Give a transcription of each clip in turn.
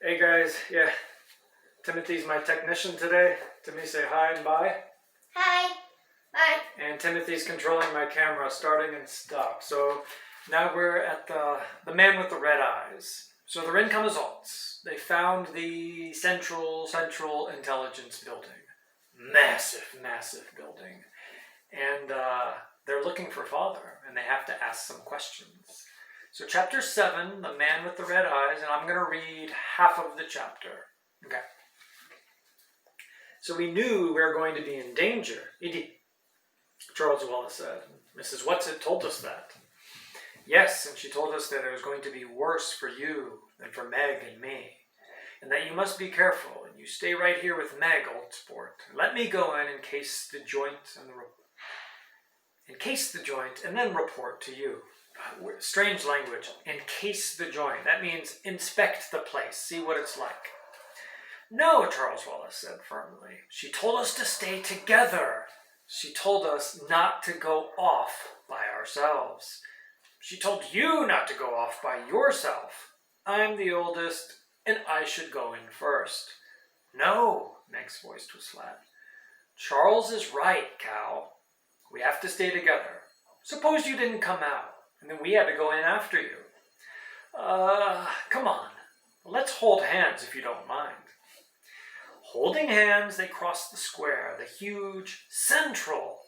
Hey guys, yeah, Timothy's my technician today. Timothy, say hi and bye. Hi. Bye. And Timothy's controlling my camera, starting and stop. So now we're at the man with the red eyes. So the income results. They found the Central Intelligence Building. Massive building. And they're looking for Father, and they have to ask some questions. So chapter 7, the man with the red eyes, and I'm going to read half of the chapter. Okay. So we knew we were going to be in danger. Edie, Charles Wallace said. Mrs. Whatsit told us that. Yes, and she told us that it was going to be worse for you than for Meg and me. And that you must be careful, and you stay right here with Meg, old sport. Let me go in case the joint and then report to you. Strange language. Encase the joint. That means inspect the place. See what it's like. No, Charles Wallace said firmly. She told us to stay together. She told us not to go off by ourselves. She told you not to go off by yourself. I'm the oldest, and I should go in first. No, Meg's voice was flat. Charles is right, Cal. We have to stay together. Suppose you didn't come out, and then we had to go in after you. Come on. Let's hold hands if you don't mind. Holding hands, they crossed the square. The huge Central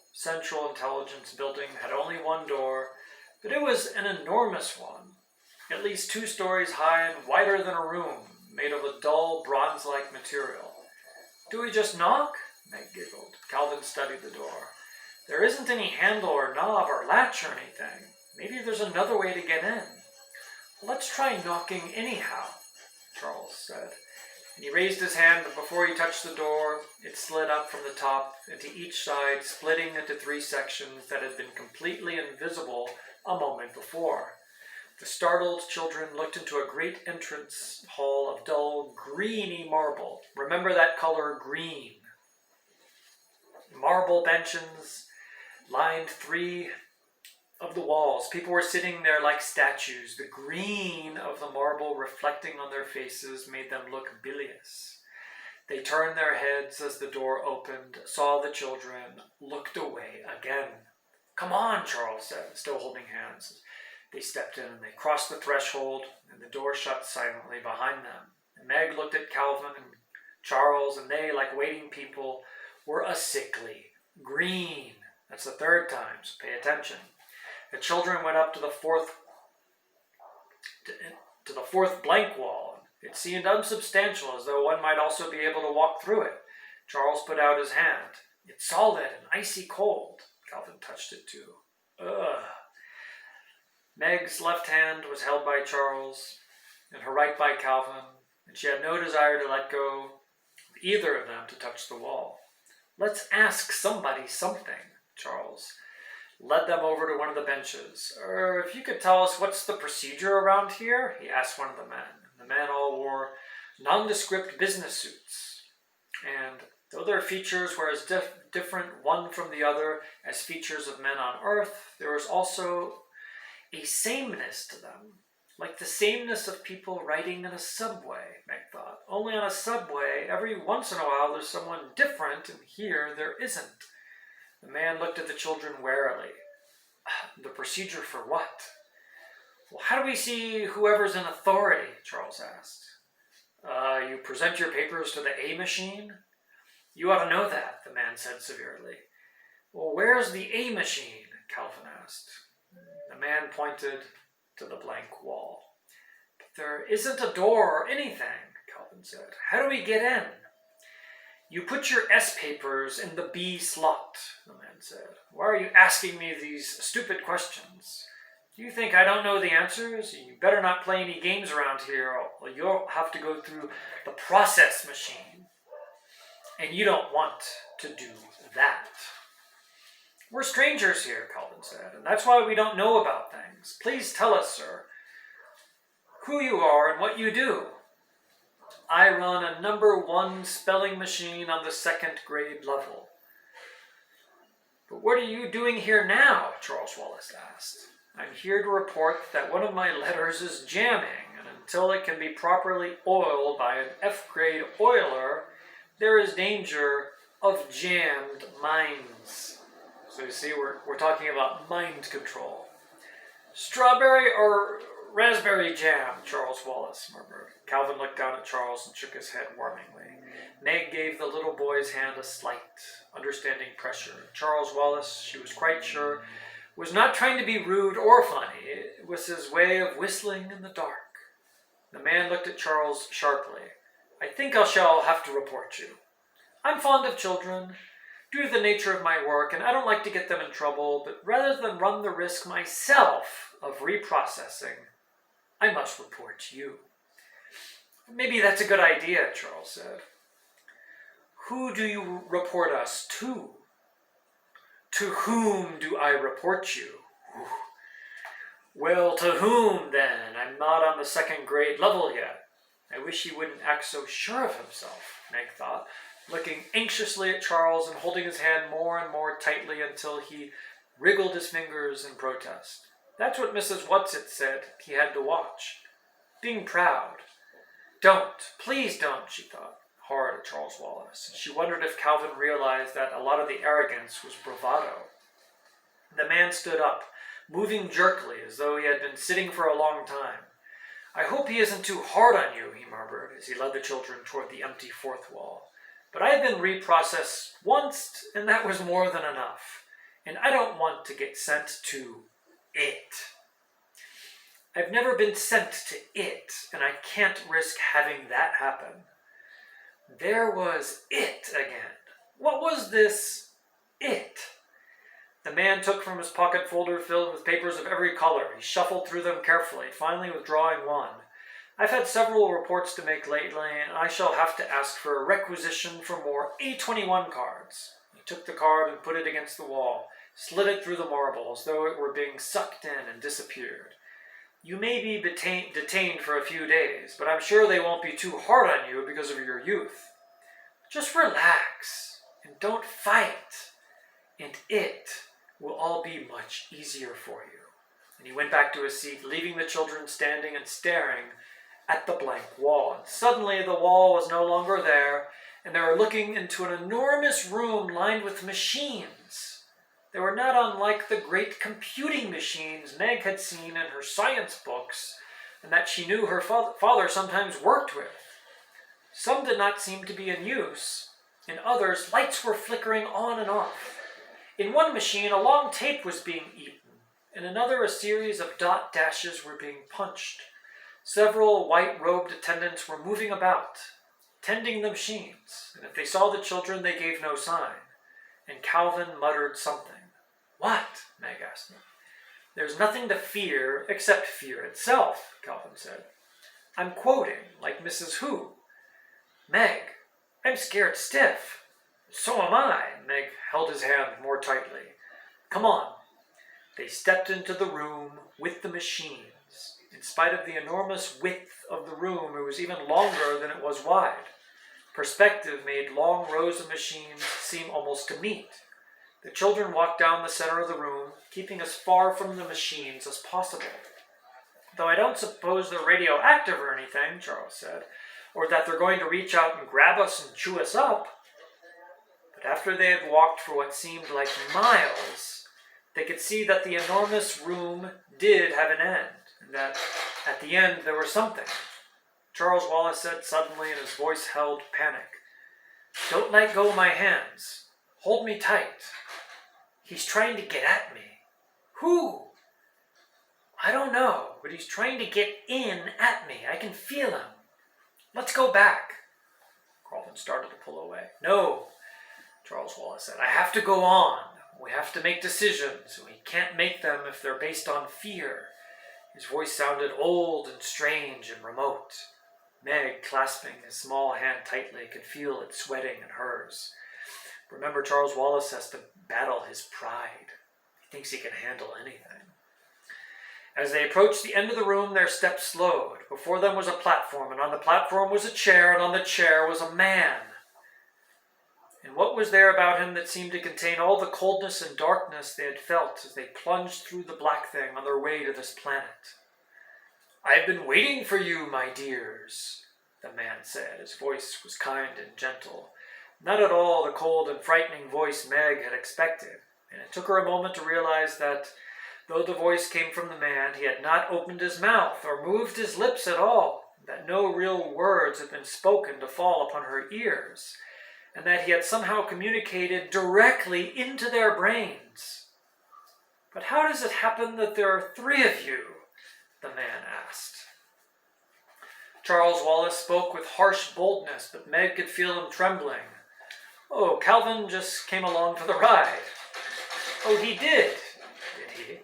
Intelligence Building had only one door, but it was an enormous one, at least 2 stories high and wider than a room, made of a dull bronze-like material. Do we just knock? Meg giggled. Calvin studied the door. There isn't any handle or knob or latch or anything. Maybe there's another way to get in. Let's try knocking anyhow, Charles said. And he raised his hand, but before he touched the door, it slid up from the top into each side, splitting into 3 sections that had been completely invisible a moment before. The startled children looked into a great entrance hall of dull, greeny marble. Remember that color, green. Marble benches lined 3 of the walls. People were sitting there like statues. The green of the marble reflecting on their faces made them look bilious. They turned their heads as the door opened, saw the children, looked away again. Come on, Charles said, still holding hands. They stepped in and they crossed the threshold, and the door shut silently behind them. And Meg looked at Calvin and Charles, and they, like waiting people, were a sickly green. That's the 3rd time, so pay attention. The children went up to the fourth blank wall. It seemed unsubstantial, as though one might also be able to walk through it. Charles put out his hand. It's solid and icy cold. Calvin touched it too. Ugh. Meg's left hand was held by Charles, and her right by Calvin, and she had no desire to let go of either of them to touch the wall. Let's ask somebody something, Charles led them over to one of the benches. If you could tell us what's the procedure around here, he asked one of the men. The men all wore nondescript business suits, and though their features were as different one from the other as features of men on earth, there was also a sameness to them, like the sameness of people riding in a subway, Meg thought. Only on a subway, every once in a while there's someone different, and here there isn't. The man looked at the children warily. The procedure for what? Well, how do we see whoever's in authority? Charles asked. You present your papers to the A machine? You ought to know that, the man said severely. Well, where's the A machine? Calvin asked. The man pointed to the blank wall. But there isn't a door or anything, Calvin said. How do we get in? You put your S papers in the B slot, the man said. Why are you asking me these stupid questions? Do you think I don't know the answers? You better not play any games around here, or you'll have to go through the process machine. And you don't want to do that. We're strangers here, Calvin said, and that's why we don't know about things. Please tell us, sir, who you are and what you do. I run a number 1 spelling machine on the 2nd grade level. But what are you doing here now? Charles Wallace asked. I'm here to report that one of my letters is jamming, and until it can be properly oiled by an F-grade oiler, there is danger of jammed minds. So you see, we're talking about mind control. Strawberry or raspberry jam, Charles Wallace murmured. Calvin looked down at Charles and shook his head warmingly. Meg gave the little boy's hand a slight, understanding pressure. Charles Wallace, she was quite sure, was not trying to be rude or funny. It was his way of whistling in the dark. The man looked at Charles sharply. I think I shall have to report you. I'm fond of children, due to the nature of my work, and I don't like to get them in trouble, but rather than run the risk myself of reprocessing, I must report you. Maybe that's a good idea, Charles said. Who do you report us to? To whom do I report you? Well, to whom then? I'm not on the second grade level yet. I wish he wouldn't act so sure of himself, Meg thought, looking anxiously at Charles and holding his hand more and more tightly until he wriggled his fingers in protest. That's what Mrs. Whatsit said he had to watch. Being proud. Don't, please don't, she thought, hard at Charles Wallace. She wondered if Calvin realized that a lot of the arrogance was bravado. The man stood up, moving jerkily as though he had been sitting for a long time. I hope he isn't too hard on you, he murmured as he led the children toward the empty fourth wall. But I've been reprocessed once, and that was more than enough. And I don't want to get sent to it. I've never been sent to it, and I can't risk having that happen. There was it again. What was this it? The man took from his pocket folder filled with papers of every color. He shuffled through them carefully, finally withdrawing one. I've had several reports to make lately, and I shall have to ask for a requisition for more A21 cards. He took the card and put it against the wall, slid it through the marble as though it were being sucked in and disappeared. You may be detained for a few days, but I'm sure they won't be too hard on you because of your youth. Just relax and don't fight, and it will all be much easier for you. And he went back to his seat, leaving the children standing and staring at the blank wall. And suddenly the wall was no longer there, and they were looking into an enormous room lined with machines. They were not unlike the great computing machines Meg had seen in her science books, and that she knew her father sometimes worked with. Some did not seem to be in use. In others, lights were flickering on and off. In one machine, a long tape was being eaten. In another, a series of dot dashes were being punched. Several white-robed attendants were moving about, tending the machines, and if they saw the children, they gave no sign. And Calvin muttered something. What? Meg asked him. There's nothing to fear except fear itself, Calvin said. I'm quoting, like Mrs. Who. Meg, I'm scared stiff. So am I. Meg held his hand more tightly. Come on. They stepped into the room with the machines. In spite of the enormous width of the room, it was even longer than it was wide. Perspective made long rows of machines seem almost to meet. The children walked down the center of the room, keeping as far from the machines as possible. Though I don't suppose they're radioactive or anything, Charles said, or that they're going to reach out and grab us and chew us up. But after they had walked for what seemed like miles, they could see that the enormous room did have an end, and that at the end there was something. Charles Wallace said suddenly, and his voice held panic. Don't let go of my hands. Hold me tight. He's trying to get at me. Who? I don't know, but he's trying to get in at me. I can feel him. Let's go back. Calvin started to pull away. No, Charles Wallace said. I have to go on. We have to make decisions. We can't make them if they're based on fear. His voice sounded old and strange and remote. Meg, clasping his small hand tightly, could feel it sweating in hers. Remember, Charles Wallace has to battle his pride. He thinks he can handle anything. As they approached the end of the room, their steps slowed. Before them was a platform, and on the platform was a chair, and on the chair was a man. And what was there about him that seemed to contain all the coldness and darkness they had felt as they plunged through the black thing on their way to this planet? "I've been waiting for you, my dears," the man said. His voice was kind and gentle, not at all the cold and frightening voice Meg had expected, and it took her a moment to realize that, though the voice came from the man, he had not opened his mouth or moved his lips at all, that no real words had been spoken to fall upon her ears, and that he had somehow communicated directly into their brains. "But how does it happen that there are three of you?" the man asked. Charles Wallace spoke with harsh boldness, but Meg could feel him trembling. "Oh, Calvin just came along for the ride." "Oh, he did he?"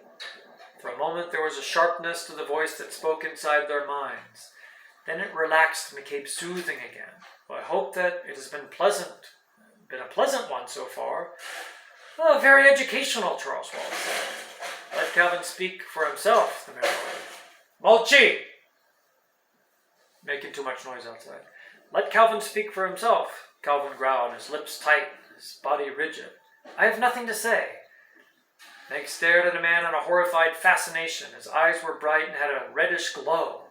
For a moment there was a sharpness to the voice that spoke inside their minds. Then it relaxed and became soothing again. "Well, I hope that it has been pleasant. Been a pleasant one so far." "Oh, very educational," Charles Wallace said. "Let Calvin speak for himself," the mayor ordered. "Molchi!" Making too much noise outside. "Let Calvin speak for himself," Calvin growled, his lips tight, his body rigid. "I have nothing to say." Meg stared at a man in a horrified fascination. His eyes were bright and had a reddish glow.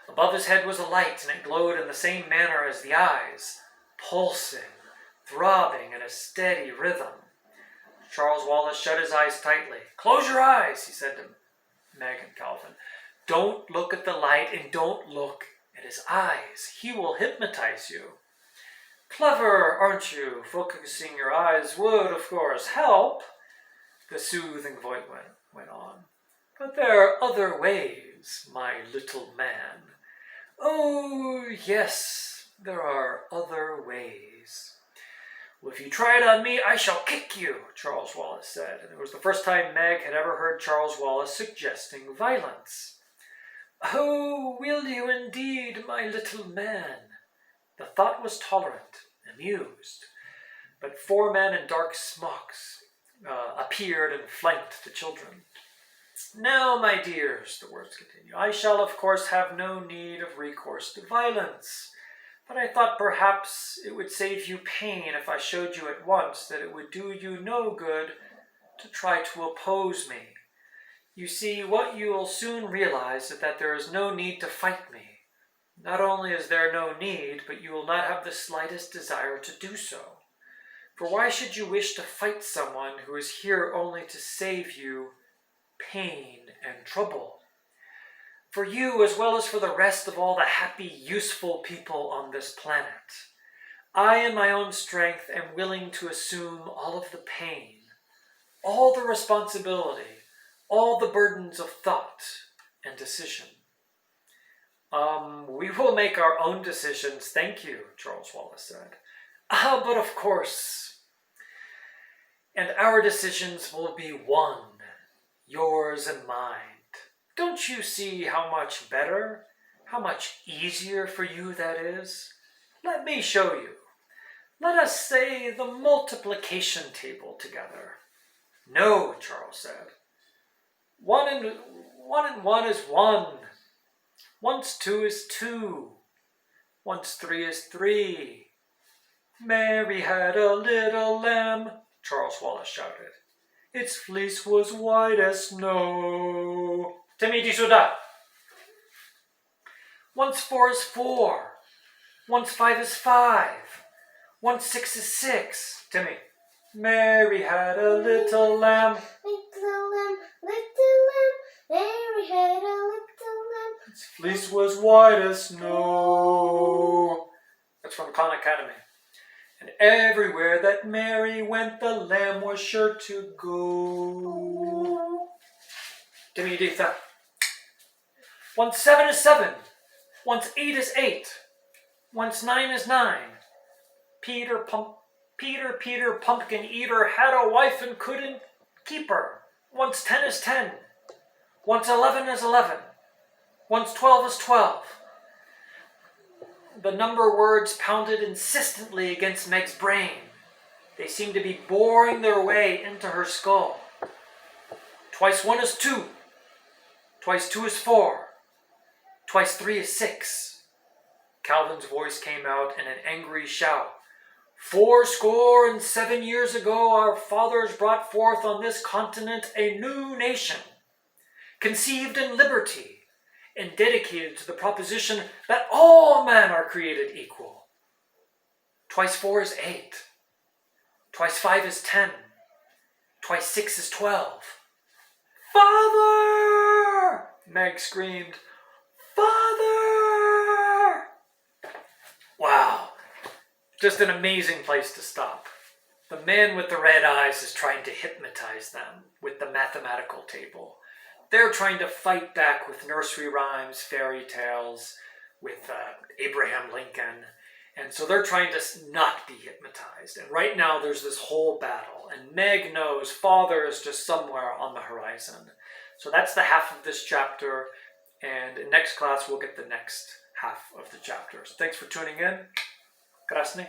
Above his head was a light, and it glowed in the same manner as the eyes, pulsing, throbbing in a steady rhythm. Charles Wallace shut his eyes tightly. "Close your eyes," he said to Meg and Calvin. "Don't look at the light and don't look at his eyes. He will hypnotize you." "Clever, aren't you? Focusing your eyes would, of course, help," the soothing voice went on. "But there are other ways, my little man." "Oh, yes, there are other ways." "Well, if you try it on me, I shall kick you," Charles Wallace said, and it was the first time Meg had ever heard Charles Wallace suggesting violence. "Oh, will you indeed, my little man?" The thought was tolerant, amused, but four men in dark smocks appeared and flanked the children. "Now, my dears," the words continue, "I shall of course have no need of recourse to violence, but I thought perhaps it would save you pain if I showed you at once that it would do you no good to try to oppose me. You see, what you will soon realize is that there is no need to fight me. Not only is there no need, but you will not have the slightest desire to do so. For why should you wish to fight someone who is here only to save you pain and trouble? For you, as well as for the rest of all the happy, useful people on this planet, I in my own strength am willing to assume all of the pain, all the responsibility, all the burdens of thought and decision." We will make our own decisions, thank you," Charles Wallace said. "Ah, but of course. And our decisions will be one, yours and mine. Don't you see how much better, how much easier for you that is? Let me show you. Let us say the multiplication table together." "No," Charles said. One and one is one. Once two is two. Once three is three. Mary had a little lamb," Charles Wallace shouted. "Its fleece was white as snow." "Timmy di Suda." "Once four is four. Once five is five. Once six is six." "Timmy." "Mary had a little lamb." Little lamb, little lamb, Mary had a little lamb. "Its fleece was white as snow." That's from Khan Academy. "And everywhere that Mary went, the lamb was sure to go." Timmy Ditha. "Once seven is seven. Once eight is eight. Once nine is nine. Peter Pumpkin Eater had a wife and couldn't keep her. Once 10 is 10. Once 11 is 11. Once 12 is 12. The number words pounded insistently against Meg's brain. They seemed to be boring their way into her skull. Twice 1 is 2. Twice 2 is 4. Twice 3 is 6. Calvin's voice came out in an angry shout. fourscore and 7 years ago, our fathers brought forth on this continent a new nation, conceived in liberty, and dedicated to the proposition that all men are created equal. Twice 4 is 8. Twice 5 is 10. Twice 6 is 12. Father! Meg screamed. Father! Wow, just an amazing place to stop. The man with the red eyes is trying to hypnotize them with the mathematical table. They're trying to fight back with nursery rhymes, fairy tales, with Abraham Lincoln. And so they're trying to not be hypnotized. And right now there's this whole battle. And Meg knows Father is just somewhere on the horizon. So that's the half of this chapter. And in next class we'll get the next half of the chapter. So thanks for tuning in. Krasny.